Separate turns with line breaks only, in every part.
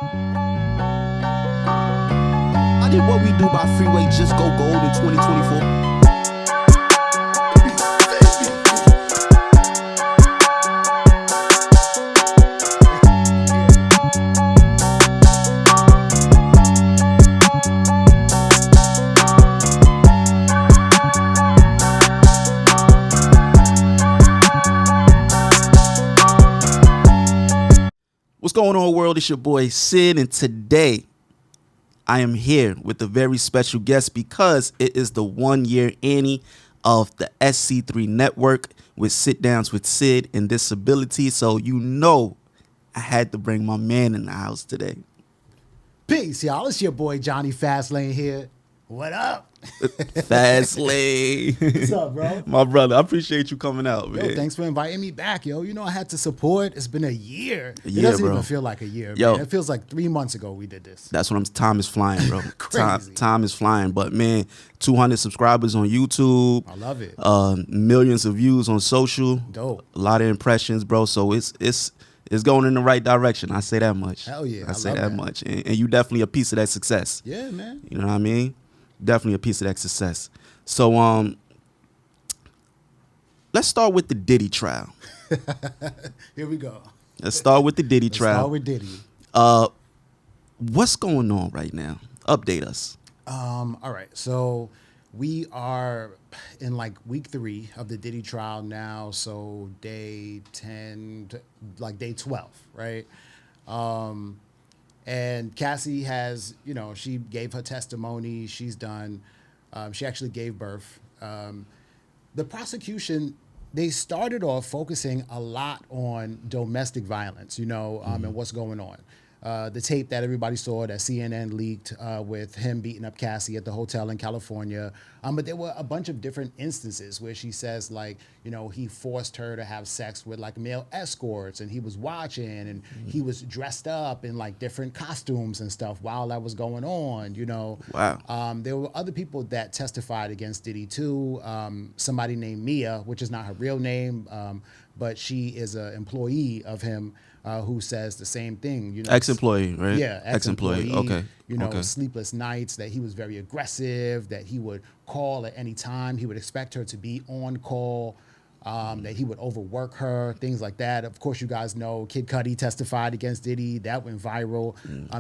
I did what we do by freeway just go gold in 2024. What's going on, world? It's your boy Sid, and today I am here with a very special guest because it is the 1 year Annie of the SC3 Network with Sit Downs with Sid and Disability. So you know I had to bring my man in the house today.
Peace, y'all. It's your boy Jonny Fastlane here. What up?
Fastlane.
What's up, bro?
My brother, I appreciate you coming out, man.
Yo, thanks for inviting me back, yo. You know I had to support. It's been a year. It
year,
doesn't
bro.
even feel like a year,
Yo.
man. It feels like 3 months ago we did this.
That's what I'm. Time is flying, bro.
Crazy.
Time is flying. But man, 200 subscribers on YouTube.
I love it.
Millions of views on social.
Dope.
A lot of impressions, bro. So it's going in the right direction. I say that much.
Hell yeah.
I say
love
that much. And you definitely a piece of that success.
Yeah, man.
You know what I mean? Definitely a piece of that success. So let's start with the Diddy trial.
Here we go.
Let's start with the Diddy
Let's
trial.
start with Diddy.
What's going on right now? Update us.
All right. So we are in like week 3 of the Diddy trial now. So day 10, like day 12, right? And Cassie has, you know, she gave her testimony. She's done. She actually gave birth. The prosecution, they started off focusing a lot on domestic violence, you know, and what's going on. The tape that everybody saw that CNN leaked with him beating up Cassie at the hotel in California. But there were a bunch of different instances where she says, like, you know, he forced her to have sex with like male escorts and he was watching and he was dressed up in like different costumes and stuff while that was going on, you know.
Wow.
There were other people that testified against Diddy too. Somebody named Mia, which is not her real name, but she is an employee of him. Who says the same thing, you know?
Ex-employee, right?
Yeah,
ex-employee. Okay.
You know,
okay.
sleepless nights, that he was very aggressive, that he would call at any time. He would expect her to be on call, that he would overwork her, things like that. Of course, you guys know Kid Cudi testified against Diddy. That went viral.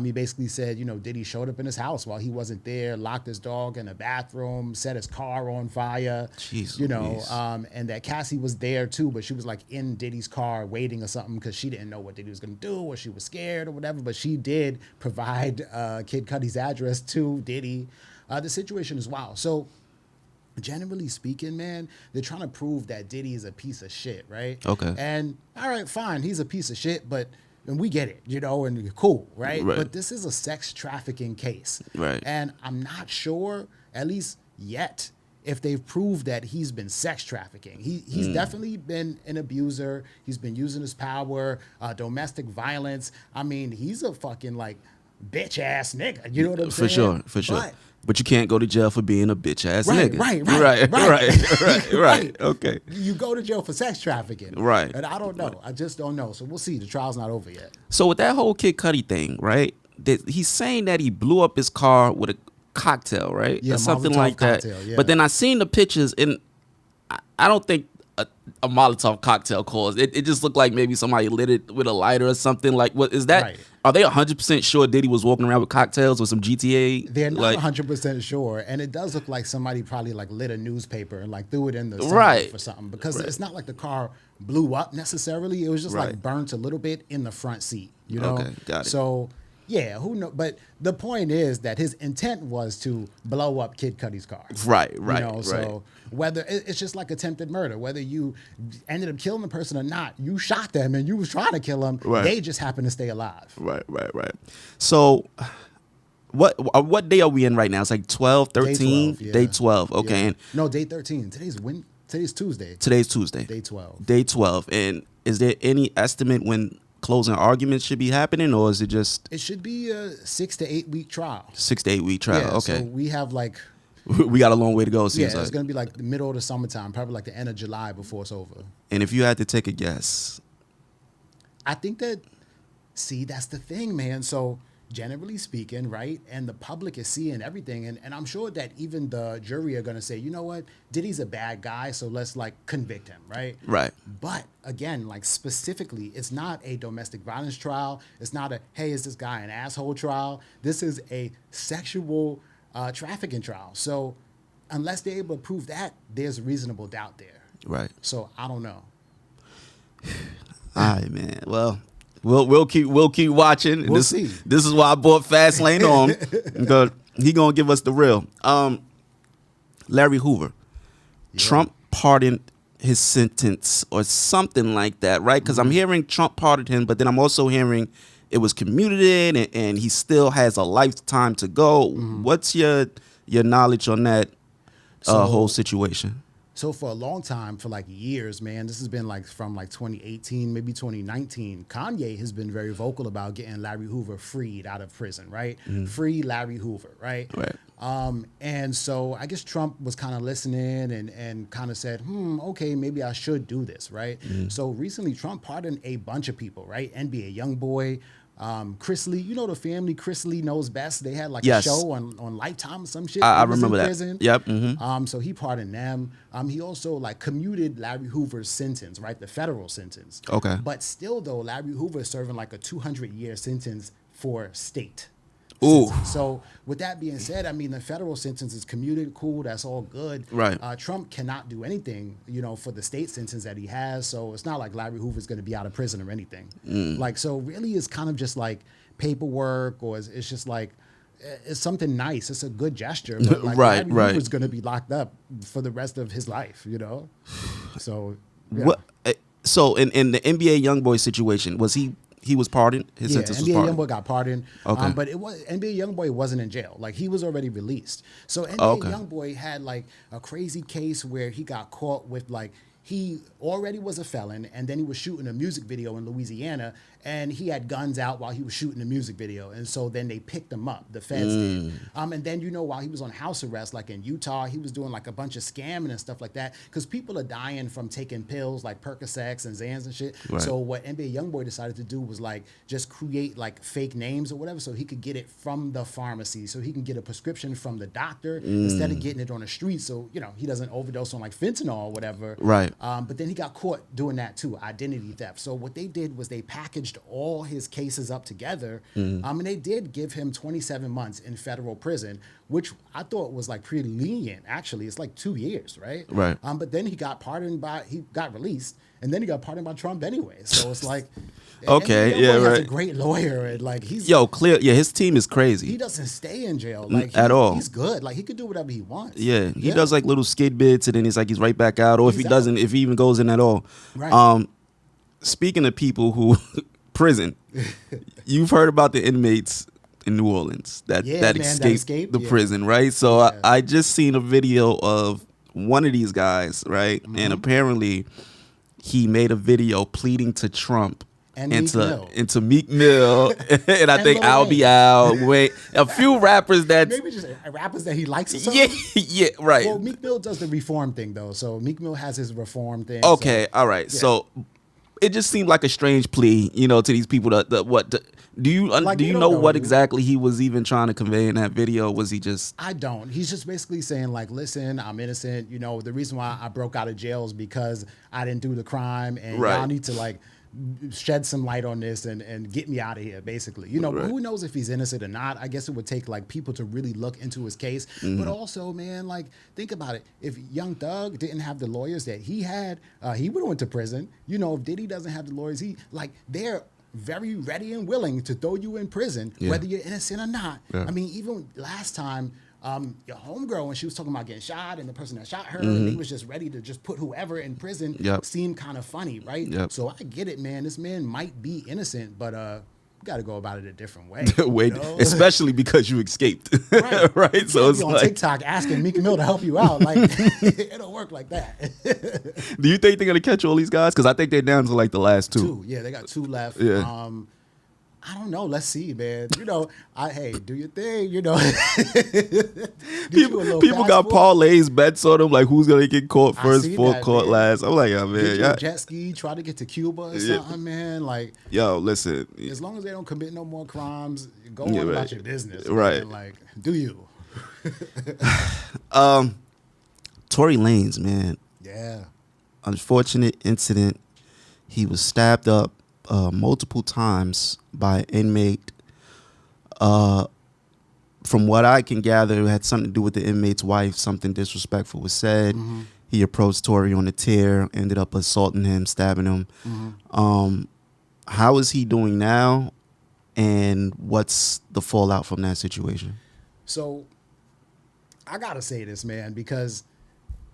He basically said, you know, Diddy showed up in his house while he wasn't there, locked his dog in a bathroom, set his car on fire.
Jeez
you know,
Louise.
and that Cassie was there too, but she was like in Diddy's car waiting or something because she didn't know what Diddy was going to do or she was scared or whatever. But she did provide Kid Cudi's address to Diddy. The situation is wild. So, generally speaking, man, they're trying to prove that Diddy is a piece of shit, right?
Okay.
And all right, fine, he's a piece of shit, but and we get it, you know, and cool, right?
Right.
But this is a sex trafficking case.
Right.
And I'm not sure, at least yet, if they've proved that he's been sex trafficking. He's definitely been an abuser. He's been using his power, domestic violence. I mean, he's a fucking like bitch ass nigga. You know what I'm saying?
For sure. But you can't go to jail for being a bitch ass nigga. Right. Okay.
You go to jail for sex trafficking.
Right.
And I don't know. I just don't know. So we'll see. The trial's not over yet.
So with that whole Kid Cudi thing, right? He's saying that he blew up his car with a cocktail, right?
Yeah,
or something
Molotov
like that.
cocktail, yeah.
But then I seen the pictures, and I don't think a Molotov cocktail caused it. It just looked like maybe somebody lit it with a lighter or something. Like, what is that?
Right.
Are they 100% sure Diddy was walking around with cocktails or some GTA?
They're not
like,
100% sure, and it does look like somebody probably like lit a newspaper and like threw it in the
Right.
sunroof or something, because it's not like the car blew up necessarily. It was just
Right.
like burnt a little bit in the front seat, you know?
Okay, got it.
So yeah, who knows? But the point is that his intent was to blow up Kid Cudi's car.
Right.
You know, so whether it's just like attempted murder, whether you ended up killing the person or not, you shot them and you was trying to kill them.
Right.
They just happened to stay alive.
Right. So what day are we in right now? It's like 12, 13?
Day 12. Yeah.
Day 12. Okay.
Yeah.
And
No, day 13. Today's Tuesday.
today's Tuesday.
Day 12.
Day 12. And is there any estimate when closing arguments should be happening, or is it just
It should be a 6 to 8 week trial.
6 to 8 week trial?
Yeah,
Okay.
So we have like,
We got a long way to go, it
yeah,
seems
it's
like.
going to be like the middle of the summertime, probably like the end of July before it's over.
And if you had to take a guess,
I think that, see, that's the thing, man. So generally speaking, right? And the public is seeing everything. And I'm sure that even the jury are going to say, you know what, Diddy's a bad guy, so let's like convict him, right?
Right.
But again, like specifically, it's not a domestic violence trial. It's not a, hey, is this guy an asshole trial? This is a sexual trafficking trial. So unless they're able to prove that, there's reasonable doubt there.
Right.
So I don't know.
All right, man. Well, we'll keep watching.
We'll see.
This is why I brought Fastlane on, because he gonna give us the real. Larry Hoover,
Yeah.
Trump pardoned his sentence or something like that, right? Because I'm hearing Trump pardoned him, but then I'm also hearing it was commuted and he still has a lifetime to go. What's your knowledge on that whole situation?
So for a long time, for like years, man, this has been like from like 2018, maybe 2019, Kanye has been very vocal about getting Larry Hoover freed out of prison, right? Free Larry Hoover, right?
Right.
And so I guess Trump was kind of listening and kind of said, okay, maybe I should do this, right? So recently Trump pardoned a bunch of people, right? NBA YoungBoy, Chris Lee, you know the family, Chris Lee Knows Best. They had like a show on Lifetime or some shit.
I
He was
remember
in
that.
prison.
Yep.
So he pardoned them. He also like commuted Larry Hoover's sentence, right? The federal sentence.
Okay.
But still though, Larry Hoover is serving like a 200-year sentence for state.
Ooh.
So with that being said, I mean, the federal sentence is commuted, cool, that's all good.
Right.
Trump cannot do anything, for the state sentence that he has. So it's not like Larry Hoover's going to be out of prison or anything. Like, so really it's kind of just like paperwork, or it's just like, it's something nice. It's a good gesture. But like
Right,
Larry
right.
Hoover's going to be locked up for the rest of his life, So, yeah.
What? So in the NBA YoungBoy situation, was he was pardoned? His sentence was
NBA
pardoned.
YoungBoy got pardoned.
Okay.
But NBA YoungBoy wasn't in jail. Like he was already released. So NBA YoungBoy had like a crazy case where he got caught with like, he already was a felon, and then he was shooting a music video in Louisiana, and he had guns out while he was shooting the music video. And so then they picked him up, the feds did. And then, while he was on house arrest, like in Utah, he was doing like a bunch of scamming and stuff like that, because people are dying from taking pills like Percocets and Xans and shit.
Right.
So what NBA YoungBoy decided to do was like just create like fake names or whatever, so he could get it from the pharmacy, so he can get a prescription from the doctor instead of getting it on the street, so he doesn't overdose on like fentanyl or whatever.
Right.
But then he got caught doing that too, identity theft. So what they did was they packaged all his cases up together, and they did give him 27 months in federal prison, which I thought was like pretty lenient. Actually, it's like 2 years, right?
Right.
But then he got released, and then he got pardoned by Trump anyway. So it's like,
Okay,
and
yeah,
Has a
right.
great lawyer, and like he's
clear. Yeah, his team is crazy.
he doesn't stay in jail like
at all.
He's good. Like he could do whatever he wants.
Yeah, he does like little skid bits, and then he's right back out. Or if he doesn't, if he even goes in at all.
Right.
Speaking of people who prison, you've heard about the inmates in New Orleans that escaped the prison, right? So I just seen a video of one of these guys, right? And apparently he made a video pleading to Trump.
And
into Meek Mill, and I think
Lil
I'll
Wayne.
Be Out. Wait, a few rappers that
Maybe just rappers that he likes or something.
yeah, right.
Well, Meek Mill does the reform thing though, so Meek Mill has his reform thing.
Okay, all right.
yeah.
So it just seemed like a strange plea, to these people. Do you know what exactly he was even trying to convey in that video? Was he just?
I don't. He's just basically saying like, listen, I'm innocent. The reason why I broke out of jail is because I didn't do the crime, and y'all need to like shed some light on this and get me out of here, basically. Who knows if he's innocent or not? I guess it would take like people to really look into his case. But also, man, like think about it. If Young Thug didn't have the lawyers that he had, he would have went to prison. If Diddy doesn't have the lawyers, they're very ready and willing to throw you in prison, whether you're innocent or not.
Yeah.
I mean, even last time, your homegirl, when she was talking about getting shot and the person that shot her, and he was just ready to just put whoever in prison, seemed kind of funny, right?
Yep.
So I get it, man. This man might be innocent, but we got to go about it a different way.
Especially because you escaped,
Right?
right? So it's
on
like
TikTok asking Meek Mill to help you out. Like it don't work like that.
Do you think they're gonna catch all these guys? Because I think they're down to like the last two.
Yeah, they got 2 left.
Yeah.
I don't know. Let's see, man. Hey, do your thing. Get you a little
People got
passport.
parlays, bets on them, like who's gonna get caught
I
first,
see
full
that,
caught
man.
last. I'm like, yeah,
Get
man,
you a
yeah,
jet ski. Try to get to Cuba or
yeah.
something, man. Like,
Yo, listen,
as long as they don't commit no more crimes, go
Yeah,
on
right.
about your business,
Right.
man. Like, do you?
Tory Lanez, man,
Yeah.
unfortunate incident. He was stabbed up multiple times by an inmate. From what I can gather, it had something to do with the inmate's wife. Something disrespectful was said.
Mm-hmm.
He approached Tory on the tear, ended up assaulting him, stabbing him.
Mm-hmm.
How is he doing now? And what's the fallout from that situation?
So, I gotta say this, man, because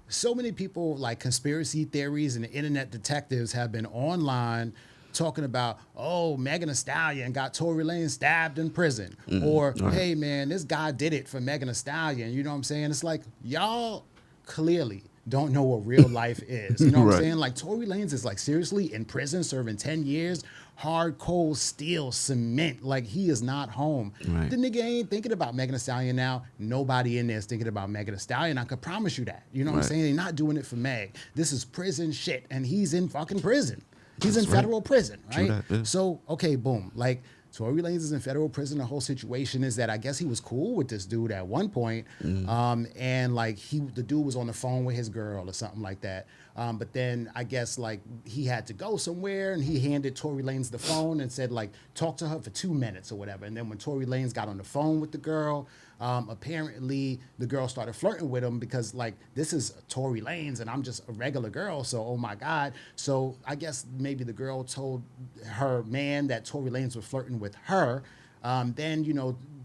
so many people, like conspiracy theories and internet detectives, have been online talking about, oh, Megan Thee Stallion got Tory Lanez stabbed in prison, or
Right.
hey, man, this guy did it for Megan Thee Stallion. You know what I'm saying? It's like, y'all clearly don't know what real life is. You know what
Right.
I'm saying? Like, Tory Lanez is like seriously in prison serving 10 years, hard, cold steel, cement. Like, he is not home.
Right.
The nigga ain't thinking about Megan Thee Stallion now. Nobody in there is thinking about Megan Thee Stallion. I could promise you that. You know what I'm
Right.
saying? They're not doing it for Meg. This is prison shit, and he's in fucking prison. He's
That's
in
right.
federal prison,
True
right?
that, yeah.
So, okay, boom. Like, Tory Lanez is in federal prison. The whole situation is that I guess he was cool with this dude at one point, and like the dude was on the phone with his girl or something like that. But then I guess like he had to go somewhere, and he handed Tory Lanez the phone and said like talk to her for 2 minutes or whatever. And then when Tory Lanez got on the phone with the girl, apparently the girl started flirting with him because like this is Tory Lanez and I'm just a regular girl, so oh my god. So I guess maybe the girl told her man that Tory Lanez was flirting with her. Then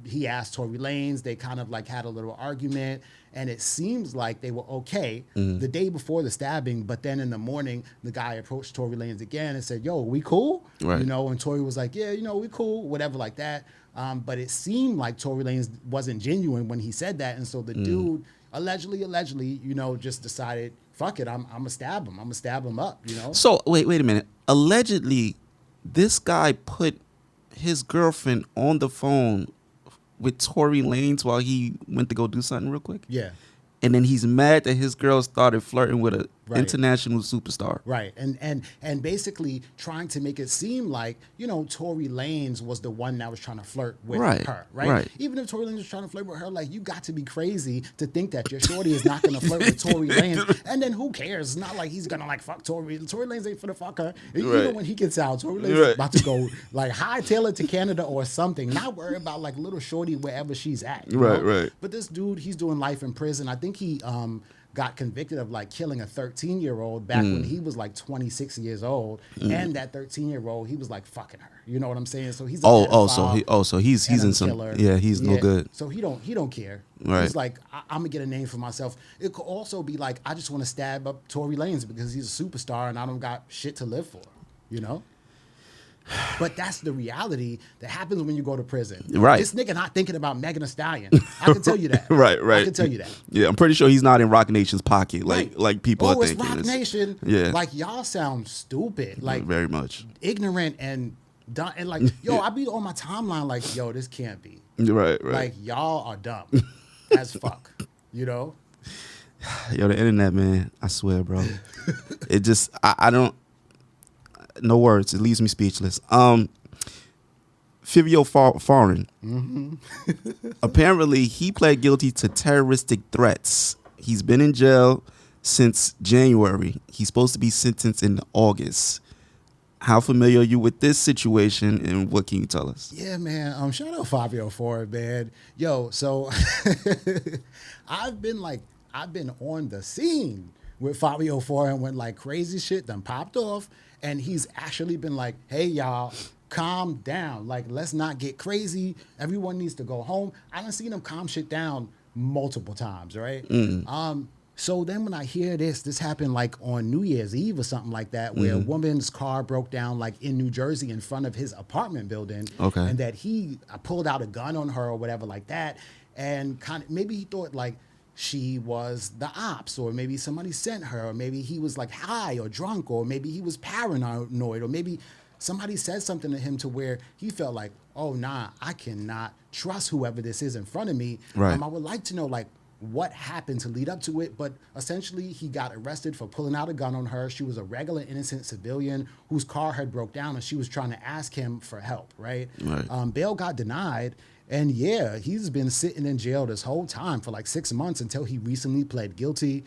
he asked Tory Lanez. They kind of like had a little argument, and it seems like they were okay the day before the stabbing. But then in the morning, the guy approached Tory Lanez again and said, "Yo, we cool?"
Right.
And Tory was like, "Yeah, we cool," whatever like that. But it seemed like Tory Lanez wasn't genuine when he said that, and so the dude allegedly, just decided, "Fuck it, I'm gonna stab him. I'm gonna stab him up."
So wait a minute. Allegedly, this guy put his girlfriend on the phone with Tory Lanez while he went to go do something real quick.
Yeah.
And then he's mad that his girl started flirting with an
Right.
international superstar.
Right, and basically trying to make it seem like Tory Lanez was the one that was trying to flirt with
Right,
her, right?
right.
Even if Tory Lanez was trying to flirt with her, like you got to be crazy to think that your shorty is not going to flirt with Tory Lanez, and then who cares? It's not like he's gonna like fuck Tory. Tory Lanez ain't for the fuck her.
Right.
When he gets out, Tory Lanez
Right.
is about to go like hightail it to Canada or something. Not worry about like little shorty wherever she's at. you
Right,
know?
right.
But this dude, he's doing life in prison. I think he got convicted of like killing a 13-year-old back when he was like 26 years old, and that 13-year-old he was like fucking her. You know what I'm saying? So he's a
So he's
and
in
a
some
killer.
he's no good.
So he don't care.
Right.
He's like I'm gonna get a name for myself. It could also be like I just want to stab up Tory Lanez because he's a superstar and I don't got shit to live for. But that's the reality that happens when you go to prison.
Right.
This nigga not thinking about Megan Thee Stallion. I can tell you that.
Right.
I can tell you that.
Yeah, I'm pretty sure he's not in Rock Nation's pocket
Right.
like people
oh,
are
it's
thinking.
Rock Nation.
Yeah.
Like y'all sound stupid. Like
very much.
ignorant and dumb. And like, yo, I be on my timeline like, yo, this can't be.
Right.
Like y'all are dumb as fuck.
Yo, the internet, man. I swear, bro. It just I don't. No words. It leaves me speechless. Fivio Foreign. Apparently, he pled guilty to terroristic threats. He's been in jail since January. He's supposed to be sentenced in August. How familiar are you with this situation, and what can you tell us?
Yeah, man. Shout out Fabio for it, man. Yo, so I've been on the scene with Fabio Foreign when like crazy shit done popped off, and he's actually been like, "Hey, y'all, calm down. Like, let's not get crazy. Everyone needs to go home." I done seen him calm shit down multiple times, right? So then when I hear this happened like on New Year's Eve or something like that, where a woman's car broke down like in New Jersey in front of his apartment building.
Okay.
And that he pulled out a gun on her or whatever like that. And kind of maybe he thought like she was the ops, or maybe somebody sent her, or maybe he was like high or drunk, or maybe he was paranoid, or maybe somebody said something to him to where he felt like, oh, nah, I cannot trust whoever this is in front of me.
Right.
I would like to know, like, what happened to lead up to it. But essentially, he got arrested for pulling out a gun on her. She was a regular, innocent civilian whose car had broke down, and she was trying to ask him for help, right? Bail got denied. And yeah, he's been sitting in jail this whole time for like 6 months until he recently pled guilty.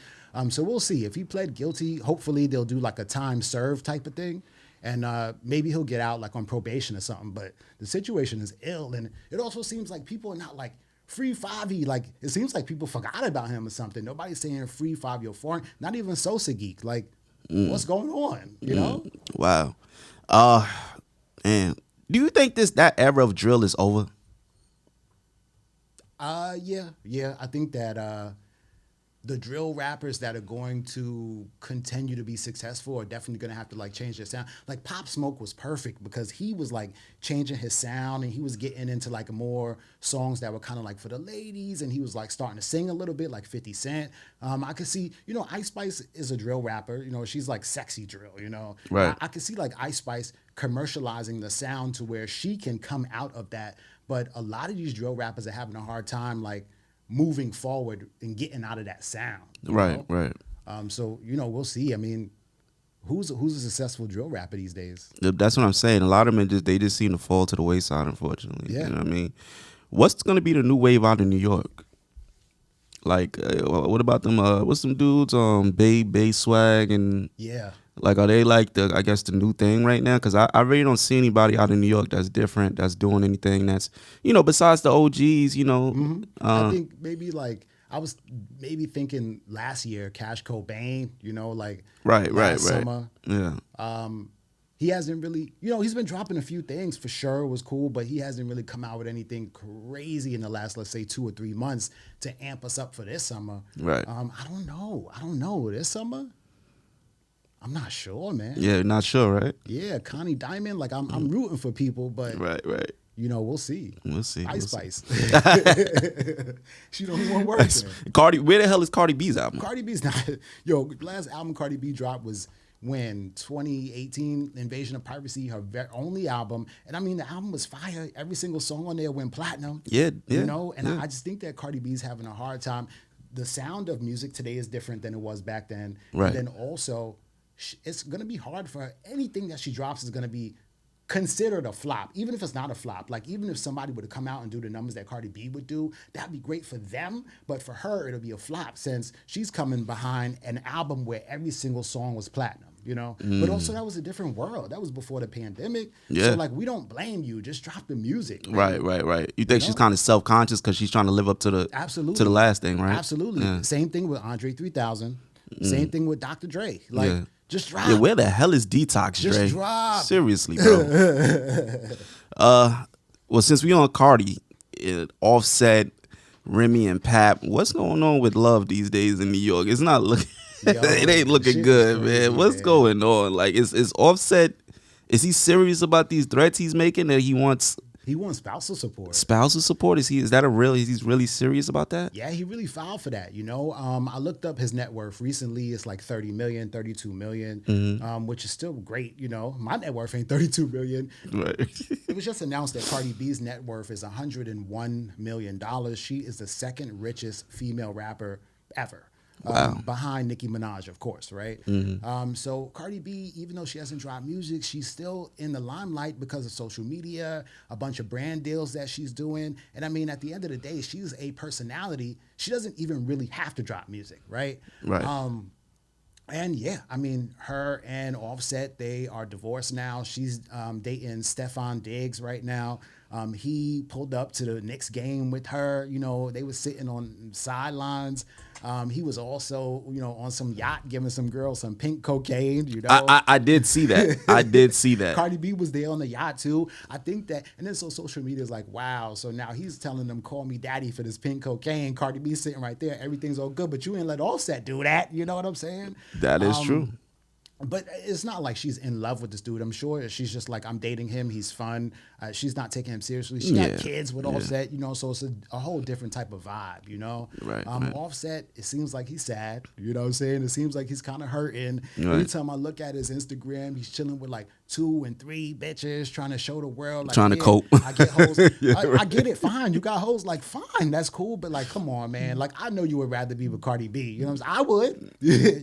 So we'll see. If he pled guilty, hopefully they'll do like a time served type of thing. And maybe he'll get out like on probation or something. But the situation is ill. And it also seems like people are not like free Favi. Like, it seems like people forgot about him or something. Nobody's saying free Fabio Foreign. Not even Sosa Geek. Like, what's going on? You know?
Wow. And do you think that era of drill is over?
Yeah. I think that the drill rappers that are going to continue to be successful are definitely going to have to like change their sound. Like Pop Smoke was perfect because he was like changing his sound and he was getting into like more songs that were kind of like for the ladies, and he was like starting to sing a little bit like 50 Cent. I could see, Ice Spice is a drill rapper. She's like sexy drill,
Right.
I could see like Ice Spice commercializing the sound to where she can come out of that. But a lot of these drill rappers are having a hard time like moving forward and getting out of that sound.
Right.
So, we'll see. I mean, who's a successful drill rapper these days?
That's what I'm saying. A lot of them they just seem to fall to the wayside, unfortunately.
Yeah.
You know what I mean? What's going to be the new wave out in New York? Like, what about them? What's some dudes? Bay Swag and
Yeah.
like, are they like the new thing right now? Because I really don't see anybody out in New York that's different, that's doing anything that's besides the OGs.
I think maybe like I was maybe thinking last year, Cash Cobain.
Right.
Summer.
Yeah.
He hasn't really, he's been dropping a few things for sure. It was cool, but he hasn't really come out with anything crazy in the last, let's say, 2 or 3 months to amp us up for this summer.
Right.
I don't know. This summer, I'm not sure, man.
Yeah, not sure, right?
Yeah, Connie Diamond. Like I'm rooting for people, but
Right.
We'll see. Ice Spice. She the only one working.
Cardi, where the hell is Cardi B's album?
Cardi B's not. Yo, last album Cardi B dropped was when 2018 Invasion of Privacy, her only album, and I mean the album was fire. Every single song on there went platinum.
Yeah.
I just think that Cardi B's having a hard time. The sound of music today is different than it was back then.
Right.
And then also, it's gonna be hard for her. Anything that she drops is gonna be considered a flop, even if it's not a flop. Like, even if somebody would come out and do the numbers that Cardi B would do, that'd be great for them. But for her, it'll be a flop since she's coming behind an album where every single song was platinum, But also, that was a different world. That was before the pandemic.
Yeah.
So, like, we don't blame you. Just drop the music.
Right. You think she's kind of self-conscious because she's trying to live up to the
Absolutely.
to the last thing, right?
Absolutely.
Yeah.
Same thing with Andre 3000. Same thing with Dr. Dre. Like,
Yeah.
just drop.
Yeah, where the hell is Detox, Dre?
Just drop.
Seriously, bro. Well, since we on Cardi, Offset, Remy, and Pap, what's going on with love these days in New York? It's not looking. It ain't looking good,
crazy,
man. What's going on? Like, is Offset? Is he serious about these threats he's making that he wants?
He wants spousal support.
Spousal support? Is he's really serious about that?
Yeah, he really filed for that, I looked up his net worth recently. It's like 30 million, 32 million, which is still great, My net worth ain't 32 million.
Right.
It was just announced that Cardi B's net worth is $101 million. She is the second richest female rapper ever.
Wow.
Behind Nicki Minaj, of course, right? So Cardi B, even though she hasn't dropped music, she's still in the limelight because of social media, a bunch of brand deals that she's doing. And I mean, at the end of the day, she's a personality. She doesn't even really have to drop music, right?
Right.
And yeah, I mean, her and Offset, they are divorced now. She's dating Stefan Diggs right now. He pulled up to the Knicks game with her. They were sitting on sidelines. He was also, on some yacht giving some girls some pink cocaine,
I did see that.
Cardi B was there on the yacht too. I think that, and then so social media is like, wow. So now he's telling them, call me daddy for this pink cocaine. Cardi B sitting right there. Everything's all good, but you ain't let Offset do that. You know what I'm saying?
That is true.
But it's not like she's in love with this dude. I'm sure she's just like, I'm dating him. He's fun. She's not taking him seriously. She got kids with Offset, so it's a whole different type of vibe,
Right.
Offset, it seems like he's sad. You know what I'm saying? It seems like he's kind of hurting.
Right.
Every time I look at his Instagram, he's chilling with like 2 and 3 bitches trying to show the world, like,
Trying to cope.
I get hoes.
Yeah,
I get it, fine. You got hoes, like, fine, that's cool. But like, come on, man. Like, I know you would rather be with Cardi B. You know what I'm saying? I would.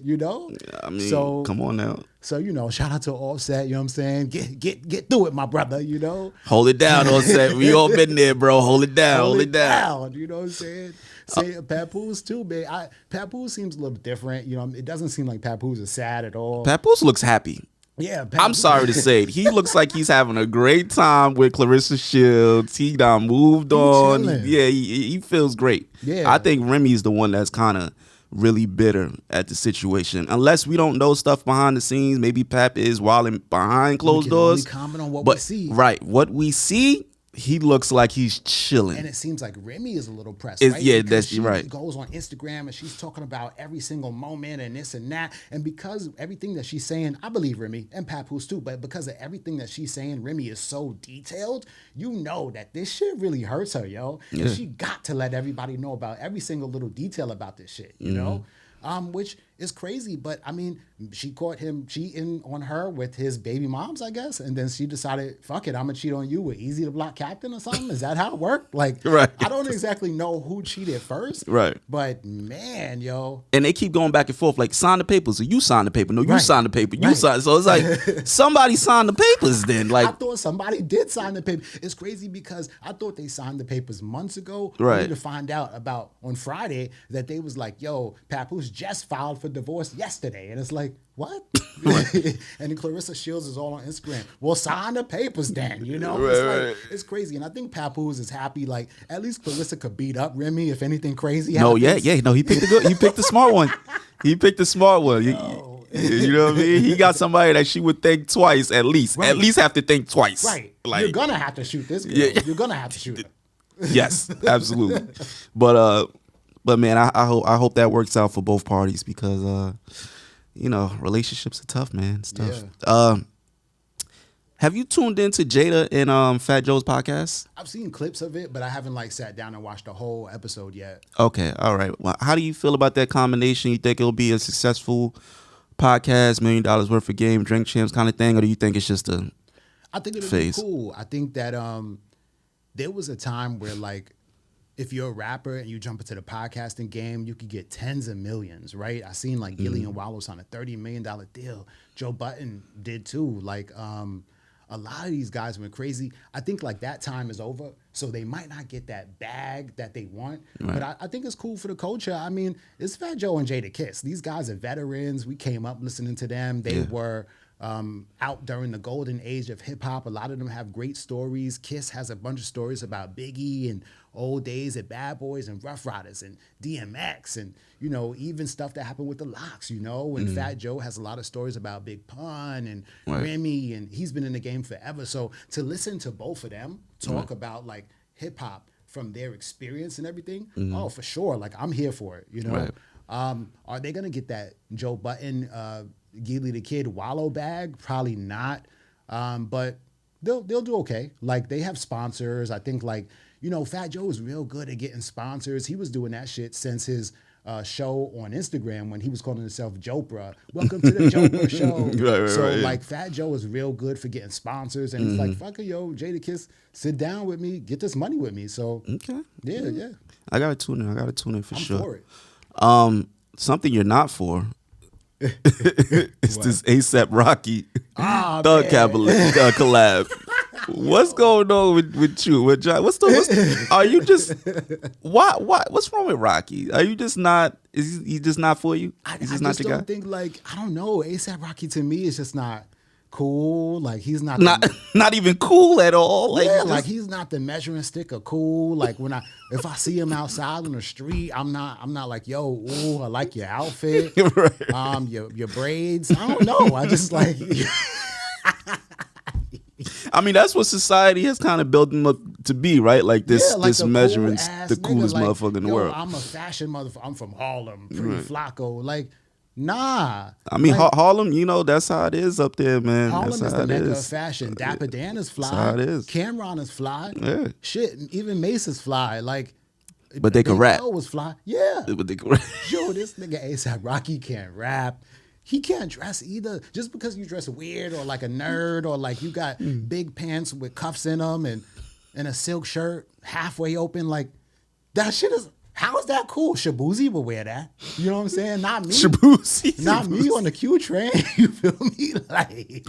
You know.
I mean,
so
come on now.
So, you know, shout out to Offset. You know what I'm saying? Get through it, my brother. You know.
Hold it down, Offset. We all been there, bro. Hold it down. Hold it down.
You know what I'm saying? Say Papoose too, man. Papoose seems a little different. You know, it doesn't seem like Papoose is sad at all.
Papoose looks happy.
Yeah,
I'm sorry to say it. He looks like he's having a great time with Clarissa Shields. He done moved on.
Chilling.
Yeah, he feels great.
Yeah.
I think Remy's the one that's kind of really bitter at the situation. Unless we don't know stuff behind the scenes, maybe Pap is wilding behind closed doors.
Only comment on what
But
we see.
right, what we see, he looks like he's chilling.
And it seems like Remy is a little pressed,
It's-
right?
yeah,
Because
that's
she
right.
goes on Instagram and she's talking about every single moment and this and that. And because everything that she's saying, I believe Remy and Papoose too, but because of everything that she's saying, Remy is so detailed, you know that this shit really hurts her, yo.
Yeah.
And she got to let everybody know about every single little detail about this shit, you know? Which is crazy, but I mean, she caught him cheating on her with his baby moms, I guess, and then she decided, fuck it, I'm gonna cheat on you with Easy to Block Captain or something. Is that how it worked? Like,
Right.
I don't exactly know who cheated first,
Right.
But man, yo,
And they keep going back and forth, like, sign the papers. So you sign the paper. No, you
Right.
sign the paper. You
Right.
sign. So it's like, somebody signed the papers then.
I
Like,
thought somebody did sign the paper. It's crazy because I thought they signed the papers months ago.
Right.
Only to find out about on Friday that they was like, yo, Papoose just filed for divorce yesterday. And it's like, what? And then Clarissa Shields is all on Instagram. Well, sign the papers then, you know? It's
Right,
like,
right.
it's crazy. And I think Papoose is happy. Like, at least Clarissa could beat up Remy if anything crazy
no,
happens.
no, he picked he picked the smart one. He picked the smart one. You know what I mean? He got somebody that she would think twice at least.
Right.
At least have to think twice.
Right.
Like,
You're going to have to shoot this girl.
Yeah.
You're going to have to shoot her.
yes, absolutely. But man, I hope that works out for both parties because you know, relationships are tough, man. It's tough.
Yeah.
Have you tuned into Jada and Fat Joe's podcast?
I've seen clips of it, but I haven't like sat down and watched the whole episode yet.
Okay, all right. Well, how do you feel about that combination? You think it'll be a successful podcast, $1 million worth of game, drink champs kind of thing, or do you think it's just a
I think it'll
phase?
be cool. I think that there was a time where like if you're a rapper and you jump into the podcasting game, you could get tens of millions, right? I seen like Gillian Wallow sign a $30 million deal. Joe Budden did too. Like a lot of these guys went crazy. I think like that time is over, so they might not get that bag that they want.
Right.
But I think it's cool for the culture. I mean, it's Fat Joe and Jada Kiss. These guys are veterans. We came up listening to them. They were out during the golden age of hip hop. A lot of them have great stories. Kiss has a bunch of stories about Biggie and old days at Bad Boys and Rough Riders and DMX and, you know, even stuff that happened with the Locks, you know, and Fat Joe has a lot of stories about Big Pun and Remy, and he's been in the game forever. So to listen to both of them talk about like hip hop from their experience and everything, oh, for sure. Like I'm here for it, you know.
Right.
Are they going to get that Joe Budden, Geely the Kid Wallow bag? Probably not. But they'll do okay. Like they have sponsors. I think like, you know, Fat Joe is real good at getting sponsors. He was doing that shit since his show on Instagram when he was calling himself Jopra. Welcome to the Jopra show.
Right,
like Fat Joe is real good for getting sponsors. And he's like, fuck it, yo, Jada Kiss, sit down with me, get this money with me. So
Okay.
yeah.
I gotta tune in for
I'm
sure.
for it.
Something you're not for. It's this ASAP Rocky Thug
man.
collab. What's going on with you? With John? Are you just what's wrong with Rocky? Are you just not? Is he just not for you? He's just
I
not
just
your guy.
don't think like I don't know. ASAP Rocky to me is just not cool. Like he's not
Not even cool at all. Like,
yeah,
just-
like he's not the measuring stick of cool. Like if I see him outside on the street, I'm not like, yo, ooh, I like your outfit.
Right.
Your braids. I don't know. I just like
I mean, that's what society has kind of built him up to be, right? Like this,
yeah, like
this
the
measuring,
cool-ass
the coolest
nigga, like,
motherfucker in the
yo,
world.
I'm a fashion motherfucker. I'm from Harlem, pretty Flacco. Like, nah.
I mean,
like,
Harlem, you know, that's how it is up there, man.
Harlem
That's
is
how
the
it
mecca of
is.
fashion. Dapper Dan is fly.
That's how it is.
Cameron is fly.
Yeah.
Shit, even Mace is fly. Like,
But they can
Big
rap.
L was fly. Yeah.
But they can rap.
Yo, this nigga ASAP Rocky can't rap. he can't dress either. Just because you dress weird or like a nerd or like you got big pants with cuffs in them and a silk shirt halfway open, like that shit is. How is that cool? Shabuzi will wear that. You know what I'm saying? Not me.
Shabuzi.
Not me on the Q train. You feel me? Like,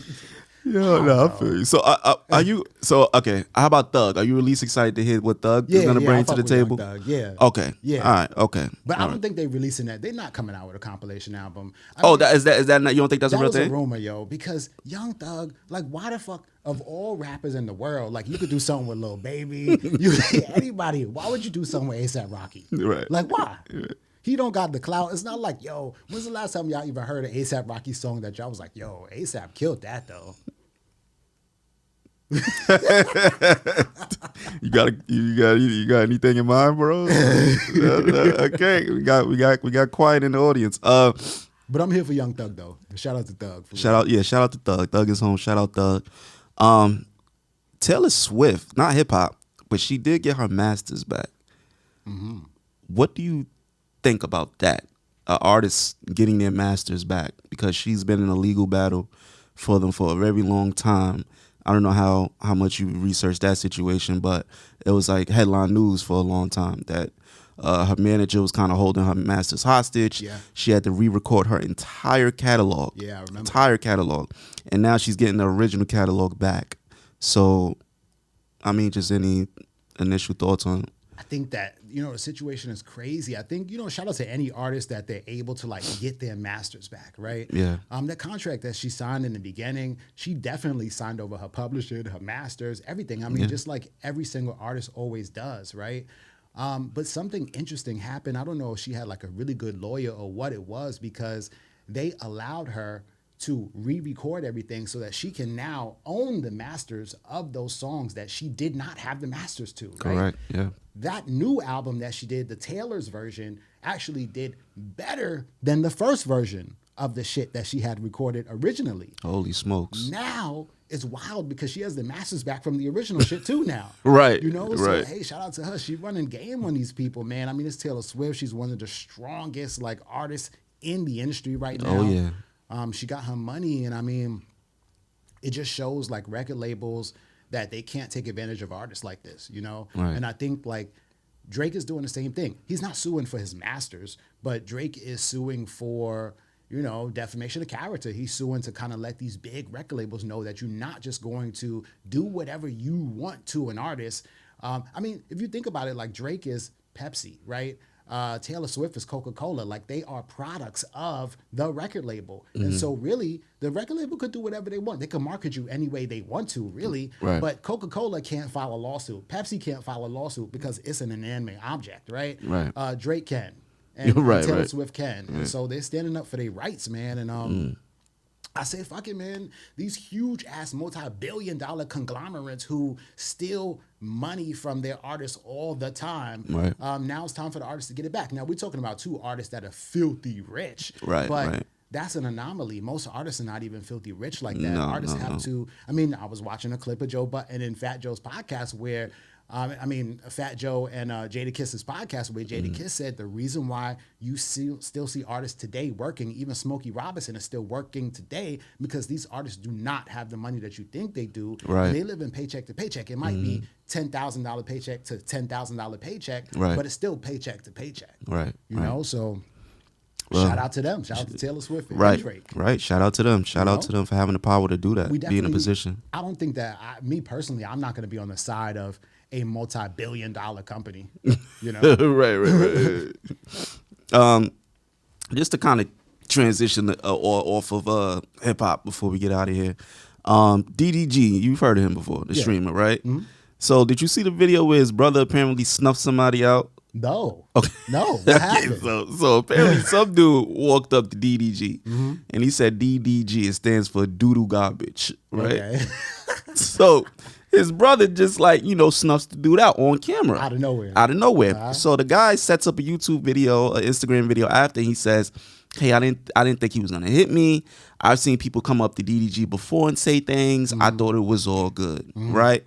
I feel you. So, are you? So, okay. How about Thug? Are you at least excited to hear what Thug is gonna bring to the table?
Thug, yeah.
Okay.
Yeah.
All right. Okay.
But
All
I don't think they're releasing that. They're not coming out with a compilation album.
Is that not? You don't think that's a real thing?
That was a rumor, yo. Because Young Thug, like, why the fuck of all rappers in the world, like, you could do something with Lil Baby, anybody. Why would you do something with A$AP Rocky?
Right.
Like, why?
Right.
He don't got the clout. It's not like, yo, when's the last time y'all even heard an A$AP Rocky song that y'all was like, yo, A$AP killed that though. you got anything in mind, bro? Okay, we got quiet in the audience. But I'm here for Young Thug though. Shout out to Thug.
Shout out to Thug. Thug is home. Shout out Thug. Taylor Swift, not hip hop, but she did get her masters back. Mm-hmm. What do you think about that? Artists getting their masters back, because she's been in a legal battle for them for a very long time. I don't know how much you researched that situation, but it was like headline news for a long time that her manager was kind of holding her masters hostage.
Yeah.
She had to re-record her entire catalog.
Yeah, I remember.
Entire catalog. And now she's getting the original catalog back. So, I mean, just any initial thoughts on it?
I think that, the situation is crazy. I think, shout out to any artist that they're able to like get their masters back, right?
Yeah.
That contract that she signed in the beginning, she definitely signed over her publisher, her masters, everything. I mean, just like every single artist always does, right? But something interesting happened. I don't know if she had like a really good lawyer or what it was, because they allowed her to re-record everything so that she can now own the masters of those songs that she did not have the masters to, right?
Correct, yeah.
That new album that she did, the Taylor's version, actually did better than the first version of the shit that she had recorded originally.
Holy smokes.
Now it's wild because she has the masters back from the original shit too now.
Right.
So hey, shout out to her. She's running game on these people, man. I mean, it's Taylor Swift. She's one of the strongest like artists in the industry right now.
Oh yeah.
She got her money, and I mean, it just shows like record labels that they can't take advantage of artists like this, Right. And I think like Drake is doing the same thing. He's not suing for his masters, but Drake is suing for, defamation of character. He's suing to kind of let these big record labels know that you're not just going to do whatever you want to an artist. I mean, if you think about it, like Drake is Pepsi, right? Taylor Swift is Coca-Cola. Like, they are products of the record label. Mm-hmm. And so really the record label could do whatever they want. They can market you any way they want to, really.
Right.
But Coca-Cola can't file a lawsuit. Pepsi can't file a lawsuit because it's an inanimate object, right?
Right.
Drake can. And,
right,
and Taylor
right.
Swift can.
Right.
And so they're standing up for their rights, man. And I say, fuck it, man. These huge ass multi-billion-dollar conglomerates who steal money from their artists all the time.
Right.
Now it's time for the artists to get it back. Now we're talking about two artists that are filthy rich.
Right.
But
right.
that's an anomaly. Most artists are not even filthy rich like that. Artists have to. I mean, I was watching a clip of Joe Budden and Fat Joe's podcast where. Fat Joe and Jadakiss's podcast where Jadakiss said the reason why you still see artists today working, even Smokey Robinson is still working today, because these artists do not have the money that you think they do.
Right.
And they live in paycheck to paycheck. It might be $10,000 paycheck to $10,000 paycheck,
right.
but it's still paycheck to paycheck.
Right.
You know, so shout out to them. Shout out to Taylor Swift and Drake.
Right. Shout out to them. Shout out to them for having the power to do that, be in a position.
I don't think that, me personally, I'm not going to be on the side of a multi-billion-dollar company,
right. Just to kind of transition off of hip hop before we get out of here. DDG, you've heard of him before, the streamer, right? Mm-hmm. So did you see the video where his brother apparently snuffed somebody out?
No.
Okay.
No. What happened?
So apparently some dude walked up to DDG and he said DDG, it stands for doo-doo garbage, right? Okay. So his brother just snuffs the dude out on camera.
Out of nowhere.
Uh-huh. So the guy sets up a YouTube video, an Instagram video after. He says, hey, I didn't think he was going to hit me. I've seen people come up to DDG before and say things. I thought it was all good, right?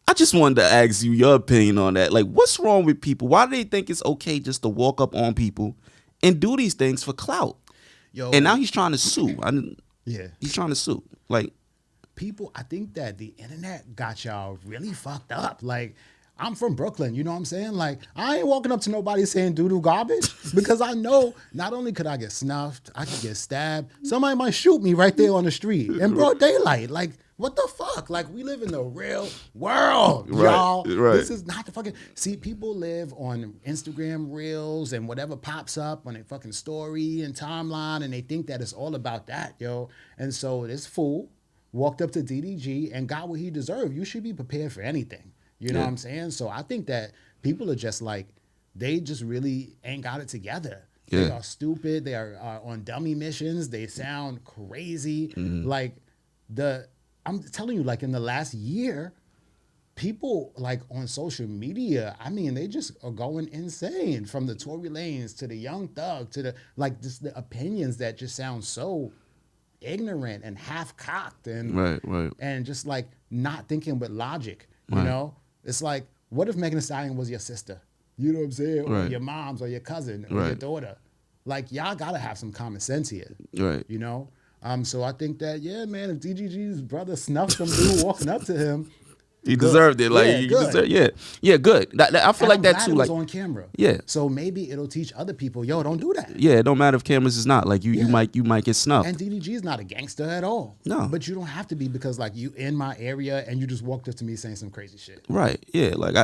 I just wanted to ask you your opinion on that. Like, what's wrong with people? Why do they think it's okay just to walk up on people and do these things for clout?
Yo,
And now he's trying to sue.
yeah.
He's trying to sue. Like,
People, I think that the internet got y'all really fucked up. Like, I'm from Brooklyn, you know what I'm saying? Like, I ain't walking up to nobody saying doo-doo garbage because I know not only could I get snuffed, I could get stabbed. Somebody might shoot me right there on the street in broad daylight. Like, what the fuck? Like, we live in the real world, y'all.
Right.
This is not the fucking... See, people live on Instagram Reels and whatever pops up on their fucking story and timeline, and they think that it's all about that, yo. And so this fool walked up to DDG and got what he deserved. You should be prepared for anything. You know what I'm saying? So I think that people are just like, they just really ain't got it together.
Yeah.
They are stupid. They are on dummy missions. They sound crazy. Like I'm telling you, like in the last year, people like on social media, I mean, they just are going insane, from the Tory Lanez to the Young Thug to the, like, just the opinions that just sound so ignorant and half-cocked and
right.
and just like not thinking with logic, you know? It's like, what if Megan Thee Stallion was your sister? You know what I'm saying? Or your mom's or your cousin or your daughter. Like, y'all gotta have some common sense here.
Right.
You know? So I think that, yeah, man, if DGG's brother snuffed some dude walking up to him,
he deserved it. Like,
Yeah,
you
good.
deserve, yeah, good. I feel like
I'm
that
glad
too.
it was
Like,
on camera.
Yeah.
So maybe it'll teach other people, yo, don't do that.
yeah, it don't matter if cameras is not. Like, you might get snuffed.
And DDG is not a gangster at all.
No.
But you don't have to be, because like you in my area and you just walked up to me saying some crazy shit.
Right. Yeah. Like,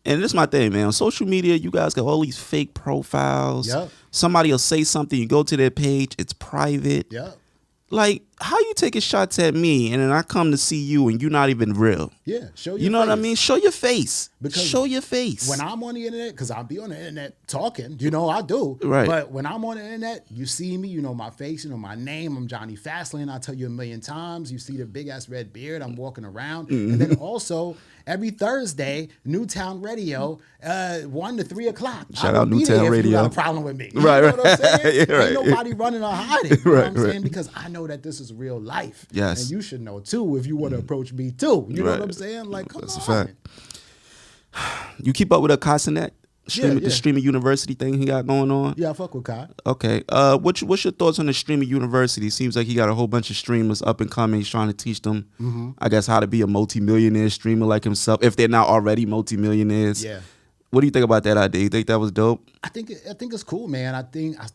and this is my thing, man. On social media, you guys got all these fake profiles.
Yep.
Somebody will say something, you go to their page, it's private.
Yep.
Like, how you taking shots at me and then I come to see you and you're not even real?
Yeah. Show your
You know what I
face.
mean? Show your face.
Because
Show your face.
When I'm on the internet, because I'll be on the internet talking, you know, I do.
Right.
But when I'm on the internet, you see me, you know my face, you know my name. I'm Jonny Fastlane. I'll tell you a million times. You see the big ass red beard. I'm walking around. And then also, every Thursday, Newtown Radio, 1 to 3 o'clock.
Shout
I will
out
be
Newtown
there if
Radio.
you got a problem with me. You
Right,
know what I'm saying?
Yeah, right.
Ain't nobody running or hiding. You know what I'm
Right.
saying? Because I know that this is real life.
Yes.
And you should know too if you want to approach me too. You know
Right.
what I'm saying? Like, come
That's
on.
a fact. You keep up with a Casanet?
Yeah.
The streaming university thing he got going on?
Yeah, I fuck with Kai.
Okay. What's your thoughts on the streaming university? Seems like he got a whole bunch of streamers up and coming. He's trying to teach them, I guess, how to be a multimillionaire streamer like himself, if they're not already multimillionaires.
Yeah.
What do you think about that idea? You think that was dope?
I think it's cool, man. I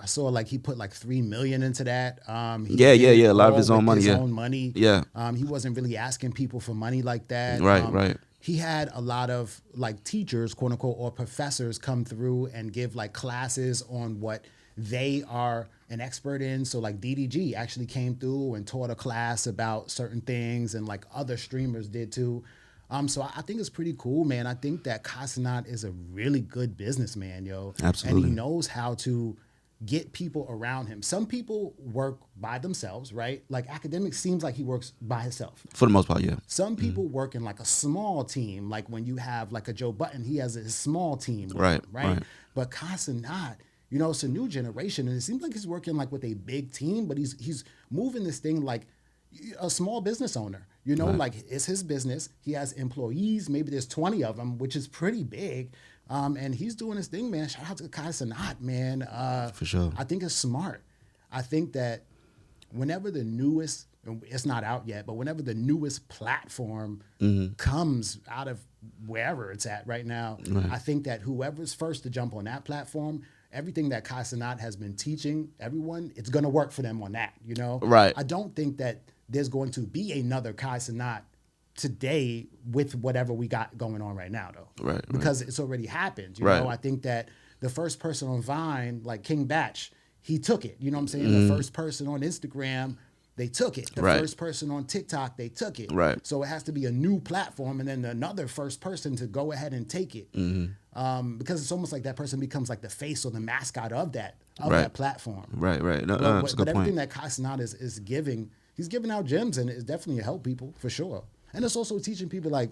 saw like he put like $3 million into that. He
Yeah.
did it
A lot of
all
his own
with
money,
his
yeah.
own money.
Yeah.
He wasn't really asking people for money like that.
Right.
He had a lot of like teachers, quote unquote, or professors come through and give like classes on what they are an expert in. So like DDG actually came through and taught a class about certain things, and like other streamers did too. So I think it's pretty cool, man. I think that Casanat is a really good businessman, yo.
Absolutely.
And he knows how to get people around him. Some people work by themselves, right? Like Academic seems like he works by himself.
For the most part, yeah.
Some people work in like a small team. Like when you have like a Joe Button, he has a small team. with
Right,
him, right?
right.
But Casanat, you know, it's a new generation, and it seems like he's working like with a big team, but he's moving this thing like a small business owner. You know, like it's his business. He has employees. Maybe there's 20 of them, which is pretty big. And he's doing his thing, man. Shout out to Kai Sanat, man.
For sure.
I think it's smart. I think that whenever the newest, it's not out yet, but whenever the newest platform comes out of wherever it's at right now, I think that whoever's first to jump on that platform, everything that Kai Sanat has been teaching everyone, it's going to work for them on that, you know?
Right.
I don't think that there's going to be another Kai Sanat today with whatever we got going on right now, though.
Right.
Because it's already happened. You
Right.
know, I think that the first person on Vine, like King Batch, he took it. You know what I'm saying? The first person on Instagram, they took it. The
Right.
first person on TikTok, they took it.
Right.
So it has to be a new platform and then another first person to go ahead and take it. Because it's almost like that person becomes like the face or the mascot of that platform.
Right. No,
But,
that's a
but
good
everything
point.
that Kai Sanat is giving, he's giving out gems, and it's definitely help people for sure. And it's also teaching people, like,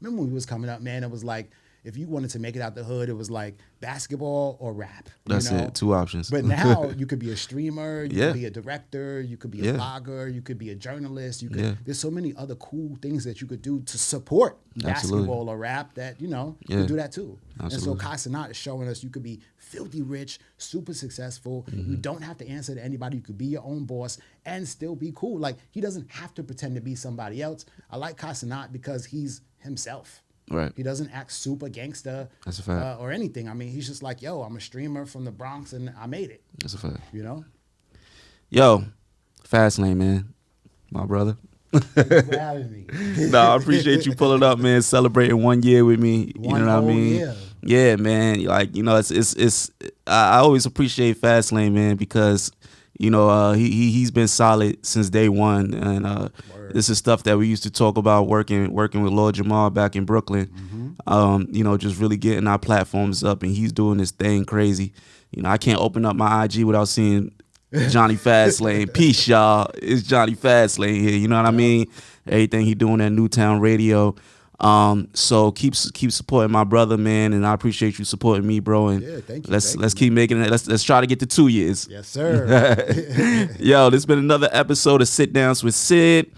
remember when we was coming up, man, it was like, if you wanted to make it out the hood, it was like basketball or rap.
That's it. 2 options.
But now you could be a streamer, you
Yeah.
could be a director, you could be a blogger, you could be a journalist. You could. There's so many other cool things that you could do to support basketball or rap that, you know, you could do that too.
Absolutely.
And so Casanat is showing us you could be filthy rich, super successful. You don't have to answer to anybody. You could be your own boss and still be cool. Like, he doesn't have to pretend to be somebody else. I like Casanat because he's himself.
Right.
He doesn't act super gangster.
That's a fact.
Or anything. I mean, he's just like, yo, I'm a streamer from the Bronx and I made it.
That's a fact.
You know?
Yo, Fastlane, man. My brother.
Thanks for having me.
No, I appreciate you pulling up, man, celebrating 1 year with me. You know what I mean?
Year.
Yeah, man. Like, you know, it's I always appreciate Fastlane, man, because, you know, he's been solid since day one. And this is stuff that we used to talk about working with Lord Jamal back in Brooklyn. You know, just really getting our platforms up, and he's doing this thing crazy. You know, I can't open up my IG without seeing Jonny Fastlane. Peace, y'all. It's Jonny Fastlane here. You know what I mean? Everything he doing at Newtown Radio. So keep supporting my brother, man, and I appreciate you supporting me, bro. And
Yeah, thank you.
let's keep making it. Let's try to get to 2 years.
Yes, sir.
Yo, this has been another episode of Sit Downs with Sid.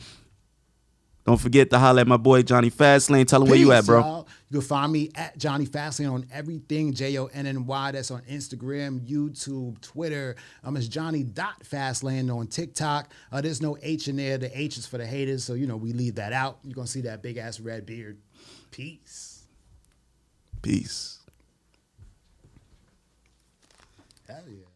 Don't forget to holler at my boy Jonny Fastlane. Tell him where you at, bro.
Y'all. You can find me at Jonny Fastlane on everything, JONNY. That's on Instagram, YouTube, Twitter. It's Jonny.Fastlane on TikTok. There's no H in there. The H is for the haters, so, you know, we leave that out. You're going to see that big-ass red beard. Peace.
Peace.
Hell yeah.